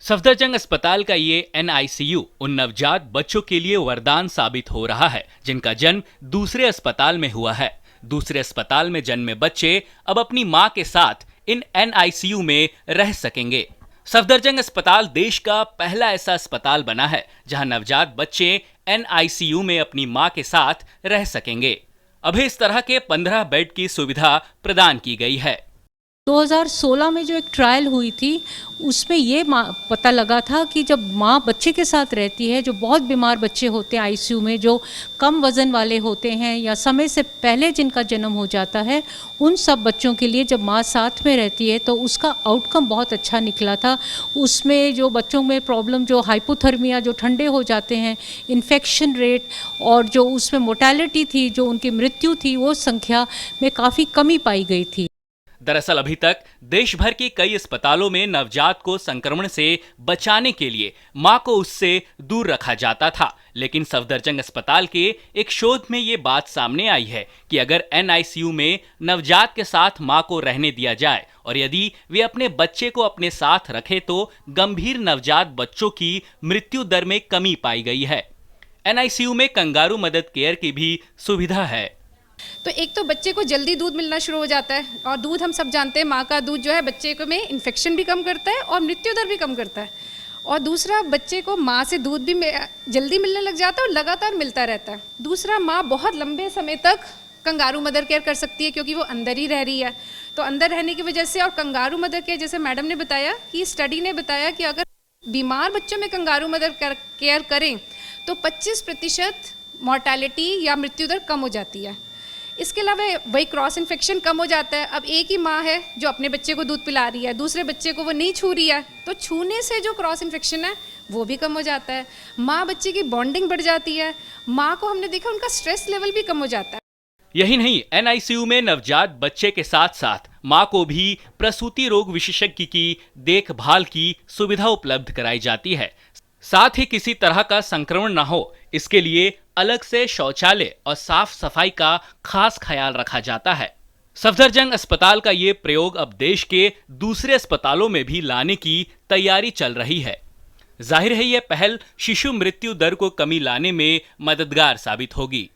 सफदरजंग अस्पताल का ये NICU उन नवजात बच्चों के लिए वरदान साबित हो रहा है जिनका जन्म दूसरे अस्पताल में हुआ है। दूसरे अस्पताल में जन्मे बच्चे अब अपनी मां के साथ इन NICU में रह सकेंगे। सफदरजंग अस्पताल देश का पहला ऐसा अस्पताल बना है जहां नवजात बच्चे NICU में अपनी मां के साथ रह सकेंगे। अभी इस तरह के 15 बेड की सुविधा प्रदान की गई है। 2016 में जो एक ट्रायल हुई थी उसमें ये पता लगा था कि जब माँ बच्चे के साथ रहती है, जो बहुत बीमार बच्चे होते हैं आईसीयू में, जो कम वज़न वाले होते हैं या समय से पहले जिनका जन्म हो जाता है, उन सब बच्चों के लिए जब माँ साथ में रहती है तो उसका आउटकम बहुत अच्छा निकला था। उसमें जो बच्चों में प्रॉब्लम, जो हाइपोथर्मिया, जो ठंडे हो जाते हैं, इन्फेक्शन रेट और जो उसमें मोर्टेलिटी थी, जो उनकी मृत्यु थी, वो संख्या में काफ़ी कमी पाई गई थी। दरअसल अभी तक देश भर के कई अस्पतालों में नवजात को संक्रमण से बचाने के लिए मां को उससे दूर रखा जाता था, लेकिन सफदरजंग अस्पताल के एक शोध में ये बात सामने आई है कि अगर NICU में नवजात के साथ मां को रहने दिया जाए और यदि वे अपने बच्चे को अपने साथ रखे तो गंभीर नवजात बच्चों की मृत्यु दर में कमी पाई गई है। NICU में कंगारू मदद केयर की भी सुविधा है। तो एक तो बच्चे को जल्दी दूध मिलना शुरू हो जाता है और दूध हम सब जानते हैं, माँ का दूध जो है बच्चे को में इन्फेक्शन भी कम करता है और मृत्यु दर भी कम करता है। और दूसरा, बच्चे को माँ से दूध भी जल्दी मिलने लग जाता है और लगातार मिलता रहता है। दूसरा, माँ बहुत लंबे समय तक कंगारू मदर केयर कर सकती है क्योंकि वो अंदर ही रह रही है, तो अंदर रहने की वजह से। और कंगारू मदर केयर, जैसे मैडम ने बताया कि स्टडी ने बताया कि अगर बीमार बच्चों में कंगारू मदर केयर करें तो 25% मॉर्टेलिटी या मृत्यु दर कम हो जाती है। इसके अलावा वही क्रॉस इन्फेक्शन कम हो जाता है। अब एक ही माँ है जो अपने बच्चे को दूध पिला रही है, दूसरे बच्चे को वो नहीं छू रही है, तो छूने से जो क्रॉस इन्फेक्शन है वो भी कम हो जाता है। माँ बच्चे की बॉन्डिंग बढ़ जाती है। माँ को हमने देखा उनका स्ट्रेस लेवल भी कम हो जाता है। यही नहीं, NICU में नवजात बच्चे के साथ साथ मां को भी प्रसूति रोग विशेषज्ञ की देखभाल की सुविधा उपलब्ध कराई जाती है। साथ ही किसी तरह का संक्रमण न हो, इसके लिए अलग से शौचालय और साफ सफाई का खास ख्याल रखा जाता है। सफदरजंग अस्पताल का ये प्रयोग अब देश के दूसरे अस्पतालों में भी लाने की तैयारी चल रही है। जाहिर है ये पहल शिशु मृत्यु दर को कमी लाने में मददगार साबित होगी।